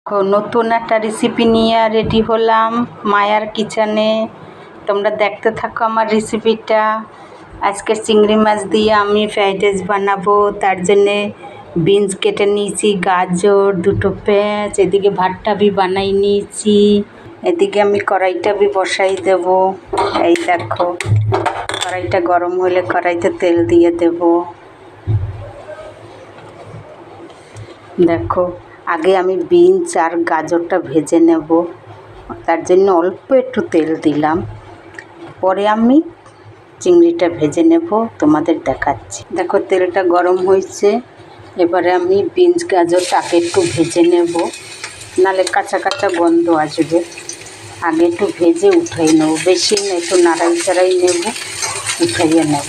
নতুন একটা রেসিপি নিয়ে রেডি হলাম মায়ার কিচেনে। তোমরা দেখতে থাকো আমার রেসিপিটা। আজকে চিংড়ি মাছ দিয়ে আমি ফ্রাইড রাইস বানাবো। তার জন্যে বিনস কেটে নিয়েছি, গাজর, দুটো পেঁয়াজ, এদিকে ভাতটা বানাই নিয়েছি। এদিকে আমি কড়াইটা বসাই দেব। এই দেখো, কড়াইটা গরম হলে কড়াইতে তেল দিয়ে দেব। দেখো, আগে আমি বিনস আর গাজরটা ভেজে নেব, তার জন্য অল্প একটু তেল দিলাম। পরে আমি চিংড়িটা ভেজে নেব, তোমাদের দেখাচ্ছি। দেখো, তেলটা গরম হয়েছে। এবারে আমি বিনস গাজরটা আগে একটু ভেজে নেব, নাহলে কাঁচা কাঁচা গন্ধ আসবে। আগে একটু ভেজে উঠাই নেব, বেশি না, একটু নাড়াই চাড়াই নেব, উঠাইয়ে নেব।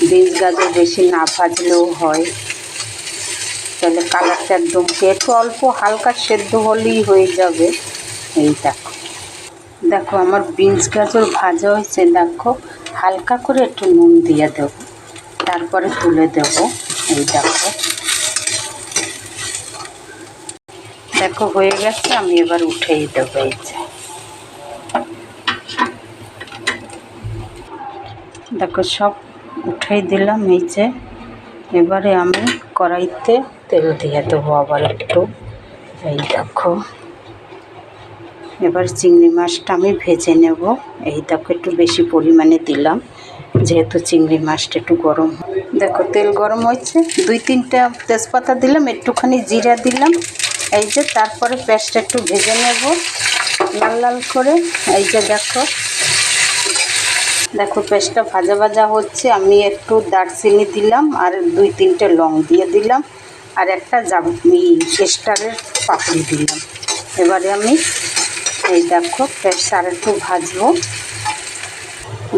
বিনস গাজর বেশি না ভাজলেও হয়, তাহলে কালারটা একদম একটু অল্প হালকা সেদ্ধ হলেই হয়ে যাবে। এই দেখো, দেখো আমার বিনস গাজর ভাজা হয়েছে। দেখো, হালকা করে একটু নুন দিয়ে দেব, তারপরে তুলে দেব। এই দেখো, দেখো হয়ে গেছে। আমি এবার উঠেই দেবো। এই যে দেখো, সব উঠেই দিলাম। এই যে এবারে আমি কড়াইতে তেল দিয়ে দেবো আবার একটু। এই দেখো, এবার চিংড়ি মাছটা আমি ভেজে নেব। এই দেখো, একটু বেশি পরিমাণে দিলাম, যেহেতু চিংড়ি মাছটা একটু গরম। দেখো, তেল গরম হয়েছে, 2-3টা তেজপাতা দিলাম, একটুখানি জিরা দিলাম। এই যে তারপরে পেঁয়াজটা একটু ভেজে নেব লাল লাল করে। এই যে দেখো, দেখো পেঁয়াজটা ভাজা ভাজা হচ্ছে। আমি একটু দারচিনি দিলাম, আর 2-3টে লং দিয়ে দিলাম, আর একটা স্টারের পাপড়ি দিলাম। এবারে আমি এই দেখো পেঁয়াজটা আর একটু ভাজবো।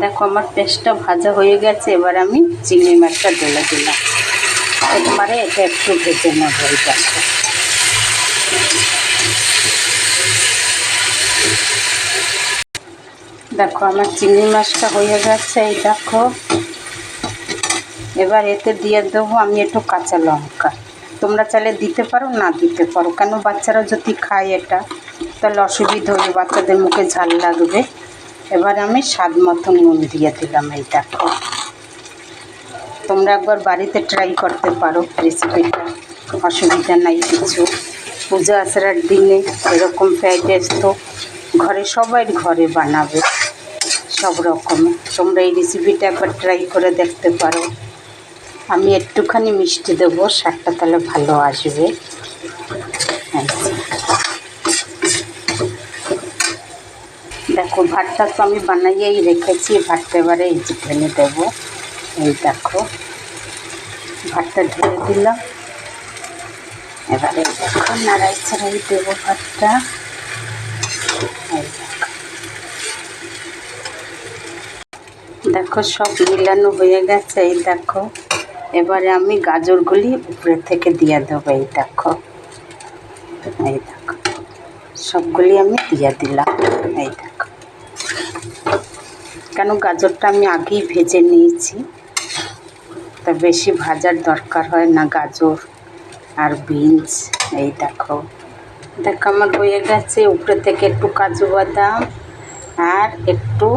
দেখো, আমার পেঁয়াজটা ভাজা হয়ে গেছে। এবার আমি চিংড়ি মাছটা ঢেলে দিলাম। এবারে এটা একটু ভেজে নেব। এই দেখো, দেখো আমার চিংড়ি মাছটা হয়ে গেছে। এই দেখো, এবার এতে দিয়ে দেবো আমি একটু কাঁচা লঙ্কা। তোমরা চাইলে দিতে পারো, না দিতে পারো, কেন বাচ্চারা যদি খায় এটা তাহলে অসুবিধা হবে, বাচ্চাদের মুখে ঝাল লাগবে। এবার আমি স্বাদ মতো নুন দিয়ে দিলাম। এই দেখো, তোমরা একবার বাড়িতে ট্রাই করতে পারো রেসিপিটা, অসুবিধা নাই কিছু। পূজা আসার দিনে এরকম ফ্রাইড রাইস তো সবাই ঘরে বানাবে সব রকমের। তোমরা এই রেসিপিটা একবার ট্রাই করে দেখতে পারো। আমি একটুখানি মিষ্টি দেবো, স্বাদটা তাহলে ভালো আসবে। দেখো, ভাতটা তো আমি বানাইয়েই রেখেছি। ভাতটা এবারে এই যে ঢেলে দেবো। এই দেখো, ভাতটা ঢেলে দিলাম। এবারে দেখো, নাড়াই ছাড়াই দেবো ভাতটা। এই দেখো, সব মিলানো হয়ে গেছে। এই দেখো, এবারে আমি গাজরগুলি উপরে থেকে দিয়ে দেবো। এই দেখো, এই দেখো, সবগুলি আমি দিয়ে দিলাম। এই দেখো, কেন গাজরটা আমি আগেই ভেজে নিয়েছি, তা বেশি ভাজার দরকার হয় না গাজর আর বিনস। এই দেখো, দেখো আমার হয়ে গেছে। উপরে থেকে একটু কাজু বাদাম আর একটু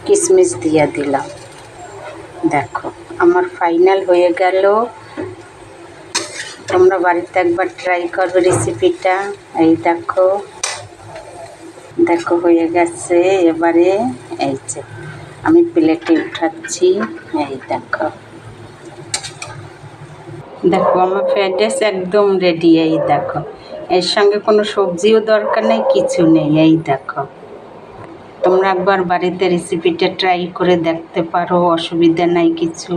কিশমিশ দিয়ে দিলাম। দেখো, আমার ফাইনাল হয়ে গেল। তোমরা বাড়িতে একবার ট্রাই করবে রেসিপিটা। এই দেখো, দেখো হয়ে গেছে। এবারে এই যে আমি প্লেটে উঠাচ্ছি। এই দেখো, দেখো আমার ফ্রাইড রাইস একদম রেডি। এই দেখো, এর সঙ্গে কোনো সবজিও দরকার নেই, কিছু নেই। এই দেখো, তোমরা একবার বাড়িতে রেসিপিটা ট্রাই করে দেখতে পারো, অসুবিধা নাই কিছু।